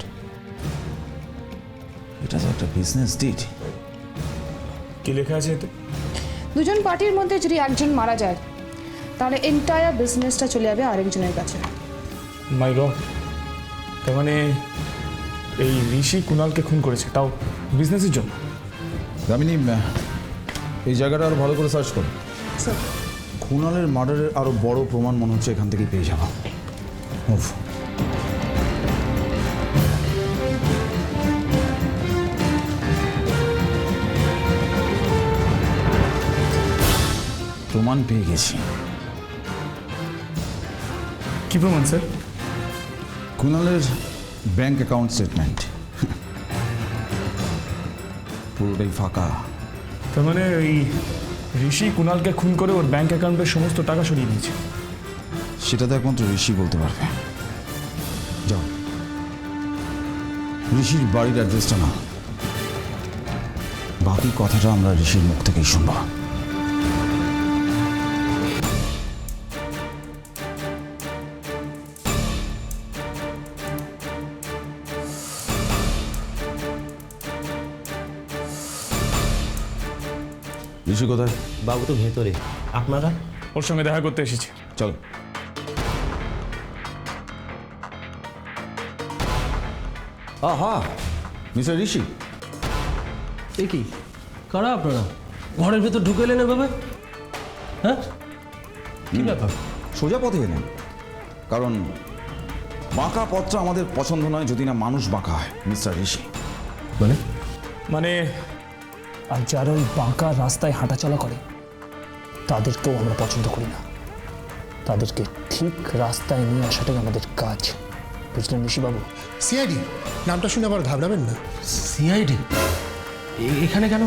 এটা তো একটা বিজনেস ডিড। কি লেখা আছে এতে? দুজন পার্টির মধ্যে যদি একজন মারা যায় তাহলে এন্টায়ার বিজনেসটা চলে যাবে আরেকজনের কাছে। মাই গড, তার মানে এই ঋষি কুণালকে খুন করেছে, তাও বিজনেসের জন্য। দামিনী, এই জায়গাটা আরো ভালো করে সার্চ করো। কুণালের মার্ডারের আরো বড় প্রমাণ মনে হচ্ছে এখান থেকেই পেয়ে যাবো। মুভ। প্রমাণ পেয়ে গেছি। কি প্রমাণ স্যার? কুণালের ব্যাংক অ্যাকাউন্ট স্টেটমেন্ট পুরোটাই ফাঁকা। তার মানে এই ঋষি কুণালকে খুন করে ওর ব্যাংক অ্যাকাউন্টের সমস্ত টাকা সরিয়ে দিয়েছে। সেটা তো একমাত্র ঋষি বলতে পারবে। যাও, ঋষির বাড়ির অ্যাড্রেসটা না, বাকি কথাটা আমরা ঋষির মুখ থেকেই শুনবো। ঋষি কোথায়? বাবু তো ভেতরে, আপনারা? ওর সঙ্গে দেখা করতে এসেছি। চলো। আহা, মিস্টার ঋষি। এ কি, কারা আপনারা? ঘরের ভেতর ঢুকে এলেন এভাবে? হ্যাঁ, কি ব্যাপার? সোজা পথে এলেন, কারণ বাঁকা পথটা আমাদের পছন্দ নয় যদি না মানুষ বাঁকা হয় মিস্টার ঋষি। মানে আর যারা ওই বাঁকা রাস্তায় হাঁটাচলা করে তাদেরকেও আমরা পছন্দ করি না। তাদেরকে ঠিক রাস্তায় নিয়ে আসাটাই আমাদের কাজ, বুঝলেন ঋষিবাবু? সিআইডি নামটা শুনে আবার ঘাবড়াবেন না। সিআইডি এখানে কেন?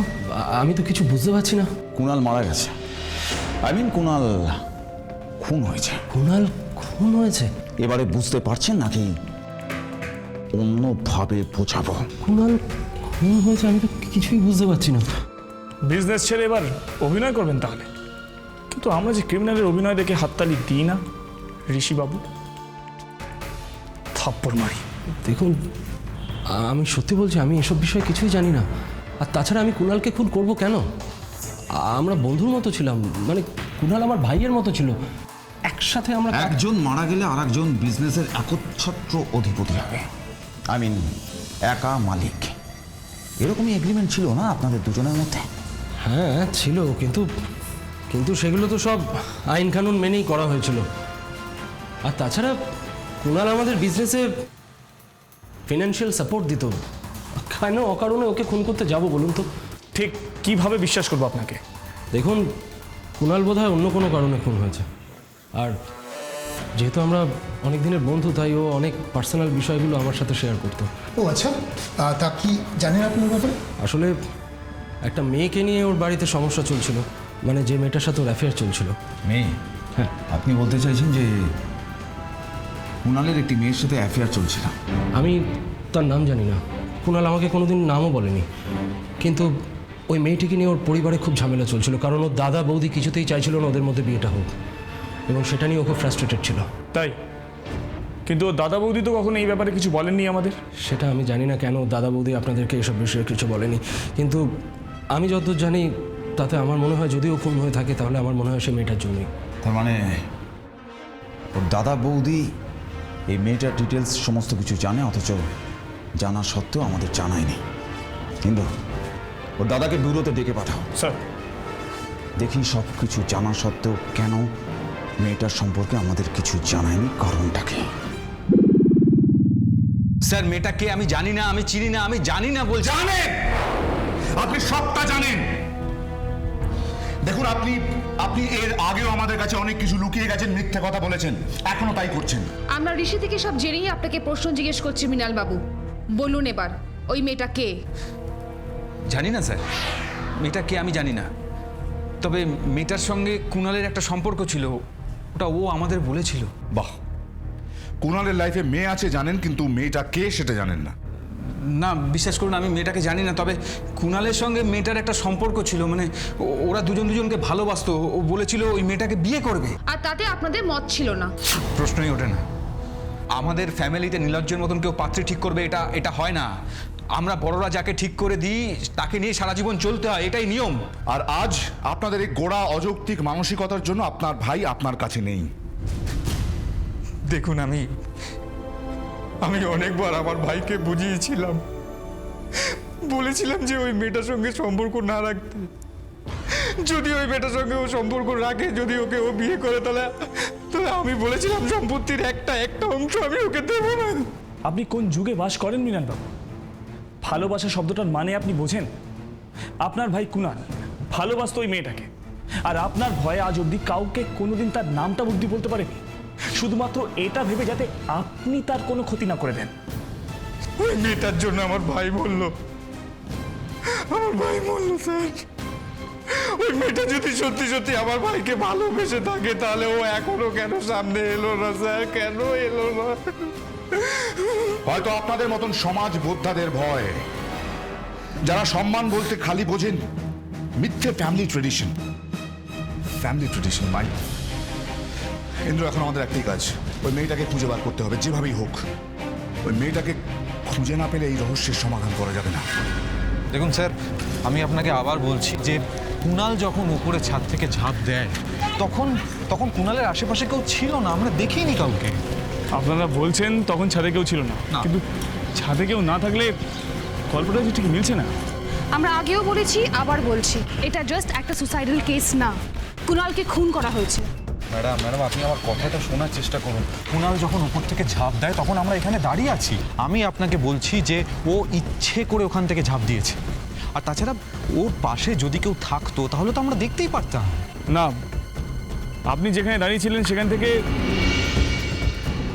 আমি তো কিছু বুঝতে পারছি না। কুণাল মারা গেছে, কুণাল খুন হয়েছে। কুণাল খুন হয়েছে? এবারে বুঝতে পারছেন নাকি অন্যভাবে বোঝাবো? কুণাল খুন হয়েছে, আমি তো কিছুই বুঝতে পারছি না। বিজনেস ছেড়ে এবার অভিনয় করবেন তাহলে? কিন্তু আমরা যে ক্রিমিনালের অভিনয় দেখে হাততালি দিই না ঋষিবাবু, থাপ্পড় মারি। দেখুন, আমি সত্যি বলছি, আমি এসব বিষয়ে কিছুই জানি না। আর তাছাড়া আমি কুণালকে খুন করব কেন? আমরা বন্ধুর মতো ছিলাম, মানে কুণাল আমার ভাইয়ের মতো ছিল। একসাথে আমরা, একজন মারা গেলে আর একজন বিজনেসের একচ্ছত্র অধিপতি হবে, একা মালিক। এরকমই এগ্রিমেন্ট ছিল না আপনাদের দুজনের মধ্যে? হ্যাঁ ছিল, কিন্তু কিন্তু সেগুলো তো সব আইন কানুন মেনেই করা হয়েছিল। আর তাছাড়া কুণাল আমাদের বিজনেসে ফিনান্সিয়াল সাপোর্ট দিত। কেন অকারণে ওকে খুন করতে যাব বলুন তো? ঠিক কিভাবে বিশ্বাস করবো আপনাকে? দেখুন, কুণাল বোধহয় অন্য কোনো কারণে খুন হয়েছে। আর যেহেতু আমরা অনেক দিনের বন্ধু, তাই ও অনেক পার্সোনাল বিষয়গুলো আমার সাথে শেয়ার করতো। ও আচ্ছা, তা কি জানেন আপনার ব্যাপারে? আসলে একটা মেয়েকে নিয়ে ওর বাড়িতে সমস্যা চলছিল, মানে যে মেয়েটার সাথে ওর অ্যাফেয়ার চলছিল। মেয়ে? হ্যাঁ। আপনি বলতে চাইছেন যে কুণালের একটি মেয়ের সাথে অ্যাফেয়ার চলছিল? আমি তার নাম জানি না, কুণাল আমাকে কোনোদিন নামও বলেনি। কিন্তু ওই মেয়েটিকে নিয়ে ওর পরিবারে খুব ঝামেলা চলছিল, কারণ ওর দাদা বৌদি কিছুতেই চাইছিল না ওদের মধ্যে বিয়েটা হোক, এবং সেটা নিয়ে ও খুব ফ্রাস্ট্রেটেড ছিল। তাই? কিন্তু ওর দাদা বৌদি তো কখনো এই ব্যাপারে কিছু বলেননি আমাদের। সেটা আমি জানি না কেন দাদা বৌদি আপনাদেরকে এসব বিষয়ে কিছু বলেনি, কিন্তু আমি যতদূর জানি তাতে আমার মনে হয় যদিও খুন হয়ে থাকে তাহলে আমার মনে হয় সে মেয়েটার জন্যই। তার মানে ওর দাদা বৌদি এই মেয়েটার ডিটেলস সমস্ত কিছু জানে, অথচ জানা সত্ত্বেও আমাদের জানায়নি। কিন্তু ওর দাদাকে ব্যুরোতে ডেকে পাঠাও। স্যার, দেখি সব কিছু জানা সত্ত্বেও কেন মেয়েটার সম্পর্কে আমাদের কিছু জানায়নি, কারণটাকে। স্যার, মেয়েটা কে আমি জানি না, আমি চিনি না, আমি জানি না বলছি। জানেন, আপনি সবটা জানেন। দেখুন, আপনি এর আগেও আমাদের কাছে অনেক কিছু লুকিয়ে গেছেন, মিথ্যে কথা বলেছেন, এখনো তাই করছেন। আমরা ঋষি থেকে সব জেনেই আপনাকে প্রশ্ন জিজ্ঞেস করছি মৃণাল বাবু। বলুন এবার, ওই মেয়েটা কে? জানি না স্যার, মেয়েটা কে আমি জানি না, তবে মেয়েটার সঙ্গে কুণালের একটা সম্পর্ক ছিল, ওটা ও আমাদের বলেছিল। বাহ, কুণালের লাইফে মেয়ে আছে জানেন, কিন্তু মেয়েটা কে সেটা জানেন না। না, বিশ্বাস করুন, আমি মেয়েটাকে জানি না, তবে কুণালের সঙ্গে মেয়েটার একটা সম্পর্ক ছিল, মানে ওরা দুজনকে ভালোবাসতো। ও বলেছিল ওই মেয়েটাকে বিয়ে করবে। আর তাতে আপনাদের মত ছিল না? প্রশ্নই ওঠে না। আমাদের ফ্যামিলিতে নির্লজ্জের মতন কেউ পাত্রী ঠিক করবে, এটা হয় না। আমরা বড়রা যাকে ঠিক করে দিই তাকে নিয়ে সারা জীবন চলতে হয়, এটাই নিয়ম। আর আজ আপনাদের এই গোড়া অযৌক্তিক মানসিকতার জন্য আপনার ভাই আপনার কাছে নেই। দেখুন, আমি অনেকবার আমার ভাইকে বুঝিয়েছিলাম, বলেছিলাম যে ওই মেয়েটার সঙ্গে সম্পর্ক না রাখতে। যদি ওই মেয়েটার সঙ্গে ও সম্পর্ক রাখে, যদি ওকে ও বিয়ে করে, তাহলে আমি বলেছিলাম সম্পত্তির একটা অংশ আমি ওকে দেবো না। আপনি কোন যুগে বাস করেন মিলনবাবু? ভালোবাসা শব্দটার মানে আপনি বোঝেন? আপনার ভাই কুনাল ভালোবাসতো ওই মেয়েটাকে, আর আপনার ভয়ে আজ অব্দি কাউকে কোনোদিন তার নামটা অব্দি বলতে পারেনি, শুধুমাত্র এটা ভেবে যাতে আপনি তার কোনো ক্ষতি না করে দেন। ওই মেয়েটার জন্য আমার ভাই মরল, স্যার। ওই মেয়েটা যদি সত্যি সত্যি আমার ভাইকে ভালোবেসে থাকে, তাহলে ও এখনো কেন সামনে এলো না স্যার? কেন এলো না? হয়তো আপনাদের মতন সমাজ বোদ্ধাদের ভয়, যারা সম্মান বলতে খালি বোঝেন মিথ্যে ফ্যামিলি ট্রেডিশন। মাই ইন্দ্র, এখন আমাদের একটাই কাজ, ওই মেয়েটাকে খুঁজে বার করতে হবে যেভাবেই হোক। ওই মেয়েটাকে খুঁজে না পেলে এই রহস্যের সমাধান করা যাবে না। দেখুন স্যার, আমি আপনাকে আবার বলছি যে কুণাল যখন উপরে ছাদ থেকে ঝাঁপ দেয়, তখন কুণালের আশেপাশে কেউ ছিল না, আমরা দেখিনি কাউকে। আপনারা বলছেন তখন ছাদে কেউ ছিল না, কিন্তু ছাদে কেউ না থাকলে গল্পটা যে ঠিক মিলছে না। আমরা আগেও বলেছি, আবার বলছি, এটা জাস্ট একটা সুসাইডাল কেস না, কুণালকে খুন করা হয়েছে। ম্যাডাম আপনি আমার কথাটা শোনার চেষ্টা করুন। কুণাল যখন উপর থেকে ঝাঁপ দেয়, তখন আমরা এখানে দাঁড়িয়ে আছি। আমি আপনাকে বলছি যে ও ইচ্ছে করে ওখান থেকে ঝাঁপ দিয়েছে। আর তাছাড়া ওর পাশে যদি কেউ থাকতো, তাহলে তো আমরা দেখতেই পারতাম না। আপনি যেখানে দাঁড়িয়েছিলেন সেখান থেকে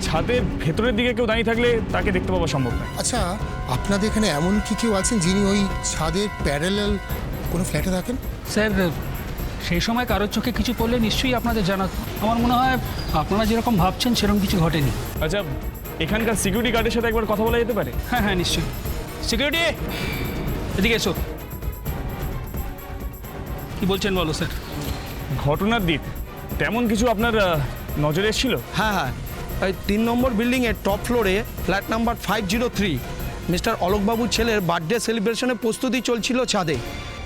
ছাদের ভেতরের দিকে কেউ দাঁড়িয়ে থাকলে তাকে দেখতে পাওয়া সম্ভব নয়। আচ্ছা, আপনাদের এখানে এমন কি কেউ আছেন যিনি ওই ছাদের প্যারালাল কোনো ফ্ল্যাটে থাকেন? স্যার, সেই সময় কারোর চোখে কিছু পড়লে নিশ্চয়ই আপনাদের জানাতো। আমার মনে হয় আপনারা যেরকম ভাবছেন সেরকম কিছু ঘটেনি। আচ্ছা, এখানকার সিকিউরিটি গার্ডের সাথে একবার কথা বলা যেতে পারে? হ্যাঁ নিশ্চয়ই। সিকিউরিটি, এদিকে এসো। কি বলছেন বলো স্যার। ঘটনার দিক তেমন কিছু আপনার নজরে এসেছিল? হ্যাঁ, ওই 3 নম্বর বিল্ডিংয়ের টপ ফ্লোরে ফ্ল্যাট নাম্বার 503 মিস্টার অলোকবাবুর ছেলের বার্থডে সেলিব্রেশনের প্রস্তুতি চলছিল ছাদে।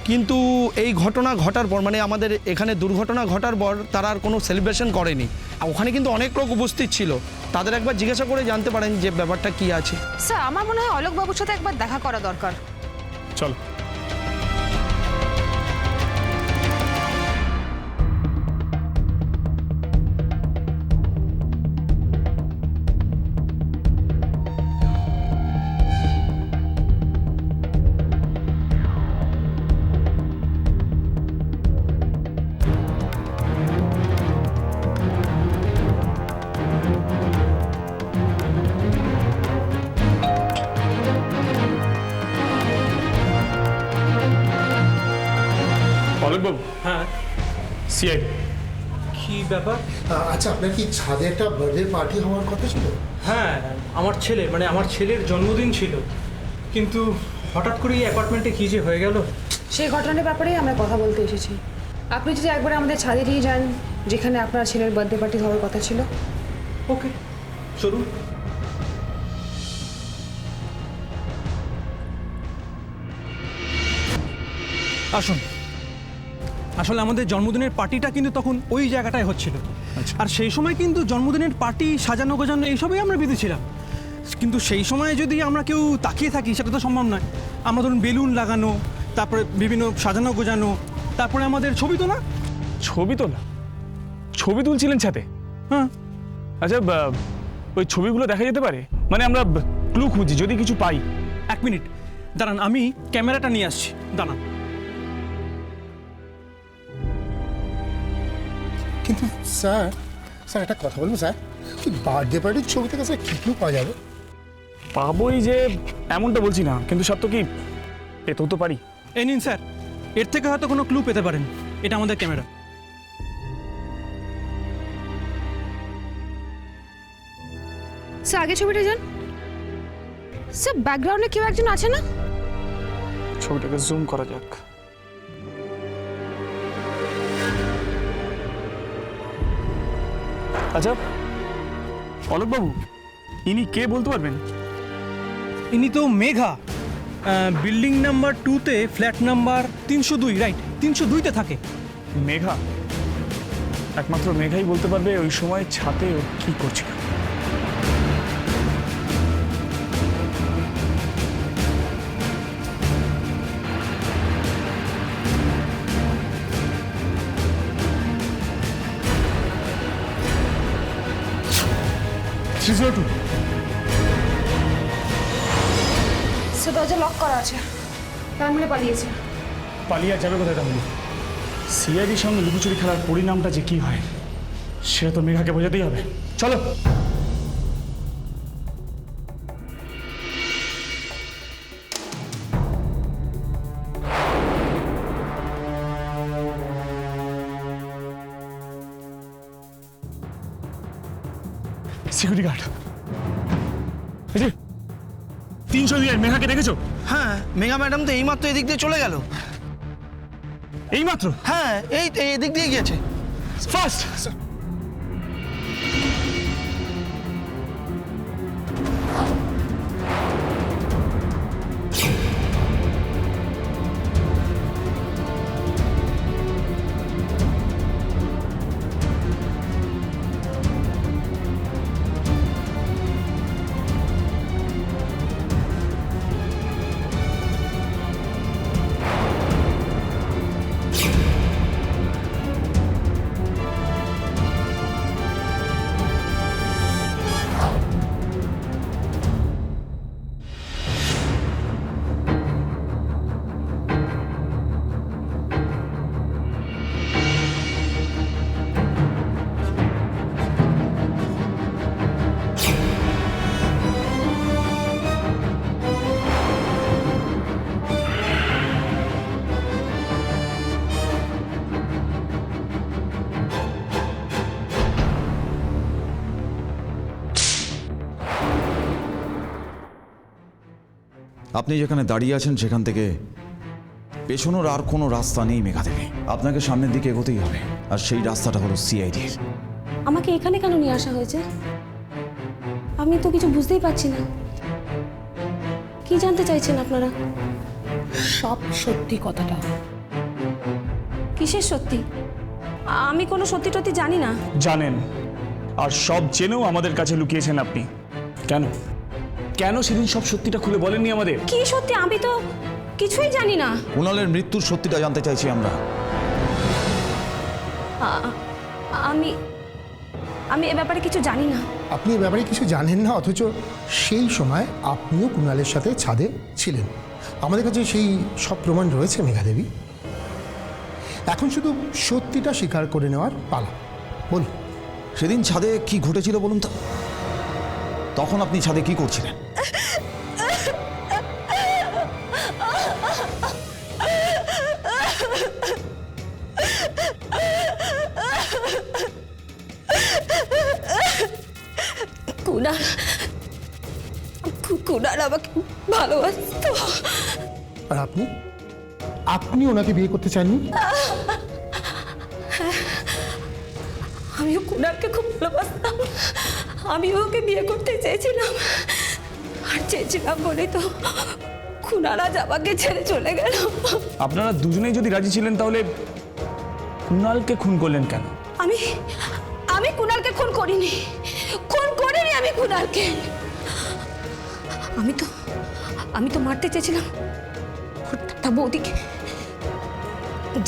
কিন্তু এই ঘটনা ঘটার পর, মানে আমাদের এখানে দুর্ঘটনা ঘটার পর, তারা আর কোনো সেলিব্রেশন করেনি। ওখানে কিন্তু অনেক লোক উপস্থিত ছিল, তাদের একবার জিজ্ঞাসা করে জানতে পারেন যে ব্যাপারটা কি আছে। স্যার, আমার মনে হয় অলোকবাবুর সাথে একবার দেখা করা দরকার। চল। অলোকবাবু। হ্যাঁ, সিআই কি ব্যাপার? আচ্ছা, আপনার কি ছাদে একটা বার্থডে পার্টি হওয়ার কথা ছিল? হ্যাঁ, আমার ছেলের জন্মদিন ছিল, কিন্তু হঠাৎ করে এই অ্যাপার্টমেন্টে কী যে হয়ে গেল। সেই ঘটনার ব্যাপারেই আমরা কথা বলতে এসেছি। আপনি যদি একবার আমাদের ছাদে নিয়ে যান, যেখানে আপনার ছেলের বার্থডে পার্টি হওয়ার কথা ছিল। ওকে, চলুন। আসুন। আসলে আমাদের জন্মদিনের পার্টিটা কিন্তু তখন ওই জায়গাটায় হচ্ছিল। আর সেই সময় কিন্তু জন্মদিনের পার্টি সাজানো গোজানো এইসবই আমরা বিধি ছিলাম। কিন্তু সেই সময় যদি আমরা কেউ তাকিয়ে থাকি, সেটা তো সম্ভব নয়। আমরা ধরুন বেলুন লাগানো, তারপরে বিভিন্ন সাজানো গোজানো, তারপরে আমাদের ছবি তোলা। ছবি তুলছিলেন ছাদে? হ্যাঁ। আচ্ছা, ওই ছবিগুলো দেখা যেতে পারে? মানে আমরা ক্লু খুঁজি, যদি কিছু পাই। 1 মিনিট দাঁড়ান, আমি ক্যামেরাটা নিয়ে আসছি, দাঁড়ান। কিন্তু স্যার একটা কথা বলবো স্যার, কি বার্থডে পার্টির ছবি থেকে স্যার কি ক্লু পাওয়া যাবে? পাবোই যে এমনটা বলছি না, কিন্তু সত্য কি পেতেও তো পারি। এই নিন স্যার, এর থেকে হয়তো কোনো ক্লু পেতে পারেন। এটা আমাদের ক্যামেরা। স্যার, আগে ছবিটা যান। স্যার, ব্যাকগ্রাউন্ডে কেউ একজন আছে না? ছবিটাকে জুম করা যাক। আচ্ছা অলোকবাবু, ইনি কে বলতে পারবেন? ইনি তো মেঘা, বিল্ডিং নাম্বার 2-তে ফ্ল্যাট নাম্বার 302, রাইট 302-তে থাকে। মেঘা? একমাত্র মেঘাই বলতে পারবে ওই সময় ছাদে ও কি করছিল। 302 সে দরজা লক করা আছে, তার মানে পালিয়েছে। পালিয়ে আর যাবে কোথায় তাহলে? সিআইডির সঙ্গে লুকোচুরি খেলার পরিণামটা যে কি হয় সেটা তো মেঘাকে বোঝাতেই হবে। চলো। সিকিউরিটি গার্ড, এই যে 302 মেঘাকে দেখেছো? হ্যাঁ, মেঘা ম্যাডাম তো এইমাত্র এদিক দিয়ে চলে গেল। এইমাত্র? হ্যাঁ, এই এদিক দিয়ে গিয়েছে। ফাস্ট। আপনি যেখানে দাঁড়িয়ে আছেন সেখান থেকে পেছনোর আর কোনো রাস্তা নেই মেঘা দেবী। আপনাকে সামনের দিকে এগোতেই হবে, আর সেই রাস্তাটা হলো সিআইডির। আমাকে এখানে কেন নিয়ে আসা হয়েছে? আমি তো কিছু বুঝতেই পারছি না। কি জানতে চাইছেন আপনারা? সব সত্যি কথাটা। কিসের সত্যি? আমি কোনো সত্যি টত্যি জানি না। জানেন, আর সব জেনেও আমাদের কাছে লুকিয়েছেন আপনি। কেন কেন সেদিন সব সত্যিটা খুলে বলেননি আমাদের? কি সত্যি? আমি তো কিছুই জানি না। কুণালের মৃত্যুর সত্যিটা জানতে চাইছি আমরা। আমি আমি এ ব্যাপারে কিছু জানি না। আপনি এ ব্যাপারে কিছু জানেন না, অথচ সেই সময় আপনিও কুণালের সাথে ছাদে ছিলেন। আমাদের কাছে সেই সব প্রমাণ রয়েছে মেঘা দেবী। এখন শুধু সত্যিটা স্বীকার করে নেওয়ার পালা। বলুন, সেদিন ছাদে কি ঘটেছিল বলুন তো? তখন আপনি ছাদে কি করছিলেন? কুণাল আমাকে ভালোবাসতো। আর আপনি ওনাকে বিয়ে করতে চাননি? আমিও কুণালকে খুব ভালোবাসতাম। আমি ওকে বিয়ে করতে চেয়েছিলাম, আর চেয়েছিলাম বলে তো কুণাল আজ আমাকে ছেড়ে চলে গেল। আপনারা দুজনেই যদি রাজি ছিলেন তাহলে কুণালকে খুন করলেন কেন? আমি কুণালকে খুন করিনি। আমি কুণালকে আমি তো মারতে চেয়েছিলাম তা বৌদিকে,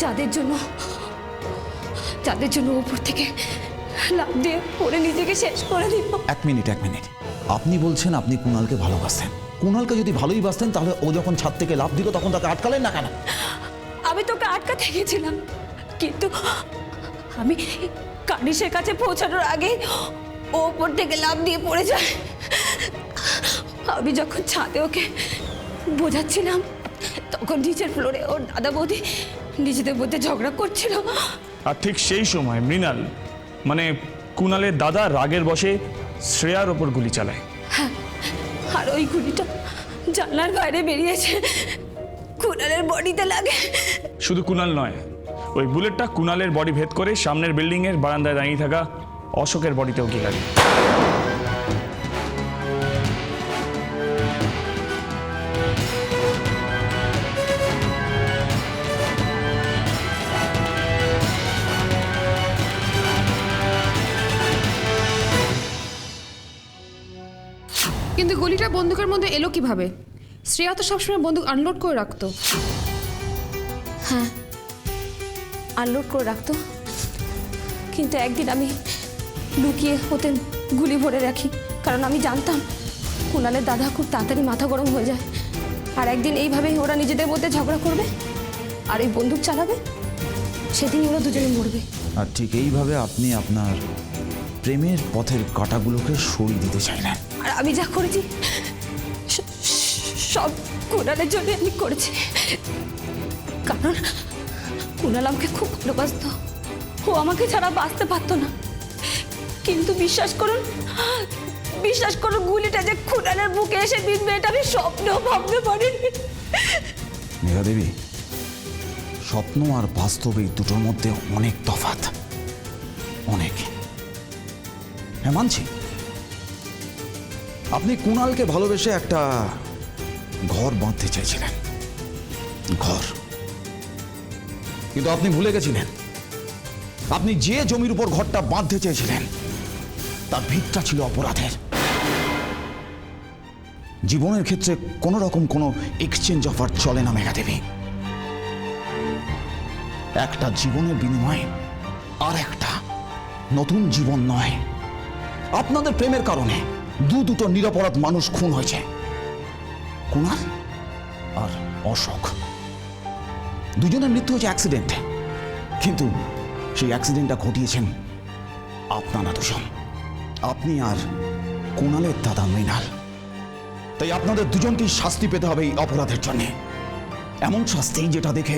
যাদের জন্য উপর থেকে লাফ দিয়ে পড়ে নিজেকে শেষ করে দিব। এক মিনিট, আপনি বলছেন আপনি কুণালকে ভালোবাসতেন। কুণালকে যদি ভালোই বাসতেন তাহলে ও যখন ছাদ থেকে লাফ দিল তখন তাকে আটকালেন না কেন? আমি তোকে আটকাতে গেছিলাম, কিন্তু আমি কানিসের কাছে পৌঁছানোর আগে ও ওপর থেকে লাফ দিয়ে পড়ে যায়। আমি যখন ছাদে ওকে বোঝাচ্ছিলাম তখন নিচের ফ্লোরে ওর দাদা বৌদি নিজেদের মধ্যে ঝগড়া করছিল। আর ঠিক সেই সময় মৃণাল মানে কুণালের দাদা রাগের বশে শ্রেয়ার ওপর গুলি চালায়। হ্যাঁ, আর ওই গুলিটা জানলার বাইরে বেরিয়েছে, কুণালের বডিতে লাগে। শুধু কুণাল নয়, ওই বুলেটটা কুণালের বডি ভেদ করে সামনের বিল্ডিংয়ের বারান্দায় দাঁড়িয়ে থাকা অশোকের বডিতেও গিয়ে লাগে। কিন্তু গুলিটা বন্দুকের মধ্যে এলো কিভাবে? শ্রেয়া তো সবসময় বন্দুক আনলোড করে রাখতো। হ্যাঁ, আনলোড করে রাখতো, কিন্তু একদিন আমি লুকিয়ে ওতে গুলি ভরে রাখি, কারণ আমি জানতাম কুণালের দাদা খুব তাড়াতাড়ি মাথা গরম হয়ে যায়, আর একদিন এইভাবেই ওরা নিজেদের মধ্যে ঝগড়া করবে আর এই বন্দুক চালাবে, সেদিনই ওরা দুজনে মরবে। আর ঠিক এইভাবে আপনি আপনার প্রেমের পথের কাঁটাগুলোকে সরিয়ে দিতে চাইলেন। আর আমি যা করেছি সব কুণালের জন্য আমি করেছি, কারণ কুণাল আমাকে খুব ভালোবাসত, ও আমাকে ছাড়া বাঁচতে পারতো না। কিন্তু বিশ্বাস করুন গুলিটা যে কুণালের বুকে এসে বিঁধবে এটা আমি স্বপ্নেও ভাবতে পারিনি। মেঘা দেবী, স্বপ্ন আর বাস্তব এই দুটোর মধ্যে অনেক তফাৎ, অনেক। হ্যাঁ মানছি, আপনি কুণালকে ভালোবেসে একটা ঘর বাঁধতে চাইছিলেন, ঘর। কিন্তু আপনি ভুলে গেছিলেন, আপনি যে জমির উপর ঘরটা বাঁধতে চেয়েছিলেন তার ভিতটা ছিল অপরাধের। জীবনের ক্ষেত্রে কোনো রকম কোনো এক্সচেঞ্জ অফার চলে না মেঘা দেবী। একটা জীবনের বিনিময়ে আর একটা নতুন জীবন নয়। আপনাদের প্রেমের কারণে দুটো নিরপরাধ মানুষ খুন হয়েছে, কুণাল আর অশোক। দুজনের মৃত্যু হয়েছে অ্যাক্সিডেন্টে, কিন্তু সেই অ্যাক্সিডেন্টটা ঘটিয়েছেন আপনারা দুজন, আপনি আর কুণালের দাদা মৃণাল। তাই আপনাদের দুজনকেই শাস্তি পেতে হবে এই অপরাধের জন্য, এমন শাস্তি যেটা দেখে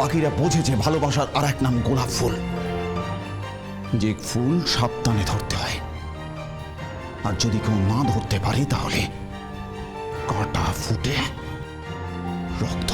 বাকিরা বোঝেছে ভালোবাসার আর এক নাম গোলাপ ফুল, যে ফুল সাবধানে ধরতে হয়, আর যদি কেউ না ধরতে পারে তাহলে কাঁটা ফুটে রক্ত